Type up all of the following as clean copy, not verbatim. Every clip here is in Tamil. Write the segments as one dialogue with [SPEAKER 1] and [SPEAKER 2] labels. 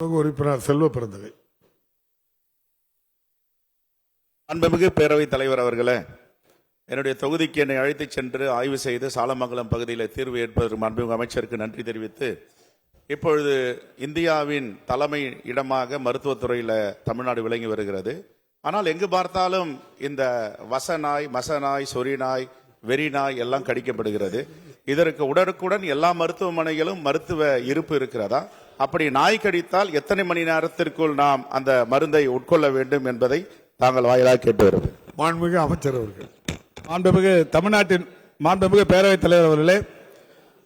[SPEAKER 1] உறுப்பினர் செல்வ பிறந்தகை.
[SPEAKER 2] அன்புமிகு பேரவைத் தலைவர் அவர்களே, என்னுடைய தொகுதிக்கு என்னை அழைத்துச் சென்று ஆய்வு செய்து சாலமங்கலம் பகுதியில் தீர்வு ஏற்பதற்கு அன்புமிகு அமைச்சருக்கு நன்றி தெரிவித்து, இப்பொழுது இந்தியாவின் தலைமை இடமாக மருத்துவத்துறையில் தமிழ்நாடு விளங்கி வருகிறது. ஆனால் எங்கு பார்த்தாலும் இந்த வசநாய், மசநாய், சொறிநாய், வெறிநாய் எல்லாம் கடிக்கப்படுகிறது. இதற்கு உடனுக்குடன் எல்லா மருத்துவமனைகளும் மருத்துவ இருப்பு இருக்கிறதா? அப்படி நாய் கடித்தால் எத்தனை மணி நேரத்திற்குள் நாம் அந்த மருந்தை உட்கொள்ள வேண்டும் என்பதை தாங்கள் வாயிலாக கேட்டு வருவது.
[SPEAKER 1] மாண்புமிகு அமைச்சர் அவர்கள்.
[SPEAKER 3] மாண்புமிகு தமிழ்நாட்டின் மாண்புமிகு பேரவைத் தலைவர் அவர்களே,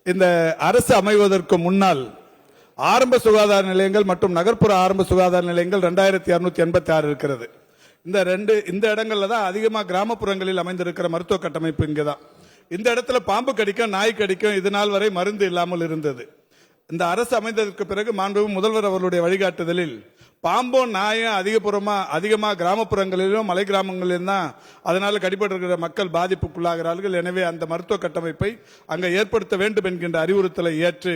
[SPEAKER 3] இந்த அரசு அமைவதற்கு முன்னால் ஆரம்ப சுகாதார நிலையங்கள் மற்றும் நகர்ப்புற ஆரம்ப சுகாதார நிலையங்கள் 2686 இருக்கிறது. இந்த இடங்கள்ல தான் அதிகமாக கிராமப்புறங்களில் அமைந்திருக்கிற மருத்துவ கட்டமைப்பு இங்கதான். இந்த இடத்துல பாம்பு கடிக்கும், நாய் கடிக்கும், இது நாள் வரை மருந்து இல்லாமல் இருந்தது. இந்த அரசு அமைந்ததற்கு பிறகு மாண்புமிகு முதல்வர் அவர்களுடைய வழிகாட்டுதலில் பாம்பும் நாயும் அதிகமாக கிராமப்புறங்களிலும் மலை கிராமங்களிலும் தான் அதனால கடிபட்டிருக்கிற மக்கள் பாதிப்புக்குள்ளாகிறார்கள். எனவே அந்த மருத்துவ கட்டமைப்பை அங்கே ஏற்படுத்த வேண்டும் என்கின்ற அறிவுறுத்தலை ஏற்று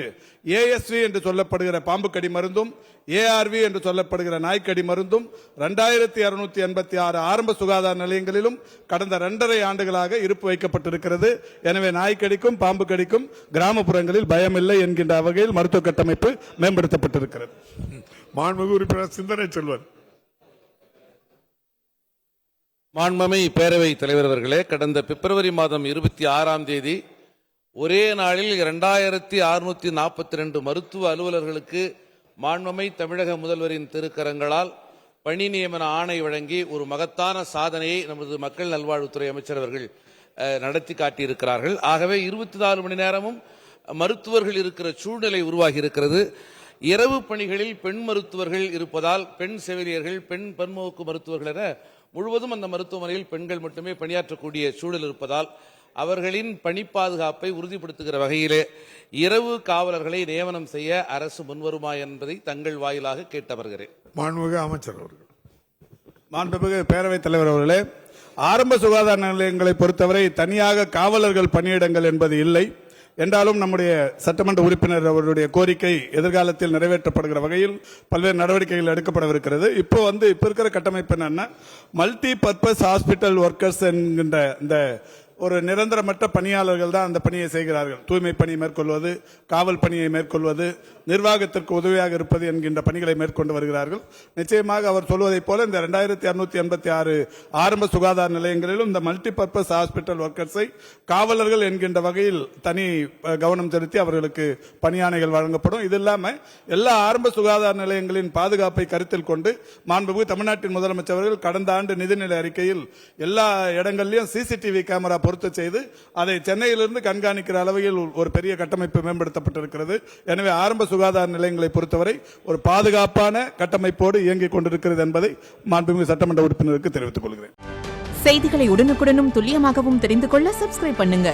[SPEAKER 3] ASV என்று சொல்லப்படுகிற பாம்பு கடி மருந்தும் ARV என்று சொல்லப்படுகிற நாய்க்கடி மருந்தும் 2686 ஆரம்ப சுகாதார நிலையங்களிலும் கடந்த 2.5 ஆண்டுகளாக இருப்பு வைக்கப்பட்டிருக்கிறது. எனவே நாய்க்கடிக்கும் பாம்பு கடிக்கும் கிராமப்புறங்களில் பயமில்லை என்கின்ற வகையில் மருத்துவ கட்டமைப்பு மேம்படுத்தப்பட்டிருக்கிறது.
[SPEAKER 1] மாண்புமிகு உறுப்பினர் சிந்தனை செல்வன்.
[SPEAKER 4] மாண்புமிகு பேரவைத் தலைவர் அவர்களே, கடந்த பிப்ரவரி மாதம் 26ஆம் தேதி ஒரே நாளில் 2642 மருத்துவ அலுவலர்களுக்கு மாண்புமிகு தமிழக முதல்வரின் திருக்கரங்களால் பணி நியமன ஆணை வழங்கி ஒரு மகத்தான சாதனையை நமது மக்கள் நல்வாழ்வுத்துறை அமைச்சர் அவர்கள் நடத்தி காட்டியிருக்கிறார்கள். ஆகவே 24 மணி நேரமும் மருத்துவர்கள் இருக்கிற சூழ்நிலை உருவாகி இருக்கிறது. இரவு பணிகளில் பெண் மருத்துவர்கள் இருப்பதால் பெண் செவிலியர்கள், பெண் பன்முக மருத்துவர்கள் என முழுவதும் அந்த மருத்துவமனையில் பெண்கள் மட்டுமே பணியாற்றக்கூடிய சூழல் இருப்பதால் அவர்களின் பணி பாதுகாப்பை உறுதிப்படுத்துகிற வகையிலே இரவு காவலர்களை நியமனம் செய்ய அரசு முன்வருமா என்பதை தங்கள் வாயிலாக கேட்டு வருகிறேன்.
[SPEAKER 1] மாண்புமிகு அமைச்சர் அவர்கள்.
[SPEAKER 3] மாண்புமிகு பேரவைத் தலைவர் அவர்களே, ஆரம்ப சுகாதார நிலையங்களை பொறுத்தவரை தனியாக காவலர்கள் பணியிடங்கள் என்பது இல்லை என்றாலும் நம்முடைய சட்டமன்ற உறுப்பினர் அவருடைய கோரிக்கை எதிர்காலத்தில் நிறைவேற்றப்படுகிற வகையில் பல்வேறு நடவடிக்கைகள் எடுக்கப்படவிருக்கிறது. இப்போ இருக்கிற கட்டமைப்பு என்னன்னா, மல்டி பர்பஸ் ஹாஸ்பிட்டல் ஒர்க்கர்ஸ் என்கின்ற இந்த ஒரு நிரந்தரமற்ற பணியாளர்கள் தான் அந்த பணியை செய்கிறார்கள். தூய்மை பணி மேற்கொள்வது, காவல் பணியை மேற்கொள்வது, நிர்வாகத்திற்கு உதவியாக இருப்பது என்கின்ற பணிகளை மேற்கொண்டு வருகிறார்கள். நிச்சயமாக அவர் சொல்வதைப் போல இந்த 2686 ஆரம்ப சுகாதார நிலையங்களிலும் இந்த மல்டி பர்பஸ் ஹாஸ்பிட்டல் ஒர்க்கர்ஸை காவலர்கள் என்கின்ற வகையில் தனி கவனம் செலுத்தி அவர்களுக்கு பணியாணைகள் வழங்கப்படும். இது இல்லாம எல்லா ஆரம்ப சுகாதார நிலையங்களின் பாதுகாப்பை கருத்தில் கொண்டு மாண்புமிகு தமிழ்நாட்டின் முதலமைச்சர் அவர்கள் கடந்த ஆண்டு நிதிநிலை அறிக்கையில் எல்லா இடங்களிலும் CCTV கேமரா பொருத்த செய்து அதை சென்னையிலிருந்து கண்காணிக்கிற அளவில் ஒரு பெரிய கட்டமைப்பு மேம்படுத்தப்பட்டிருக்கிறது. எனவே ஆரம்ப சுகாதார நிலையங்களை பொறுத்தவரை ஒரு பாதுகாப்பான கட்டமைப்போடு இயங்கிக் கொண்டிருக்கிறது என்பதை மாண்புமிகு சட்டமன்ற உறுப்பினருக்கு தெரிவித்துக் கொள்கிறேன்.
[SPEAKER 5] செய்திகளை உடனுக்குடனும் துல்லியமாகவும் தெரிந்து கொள்ள சப்ஸ்கிரைப் பண்ணுங்க.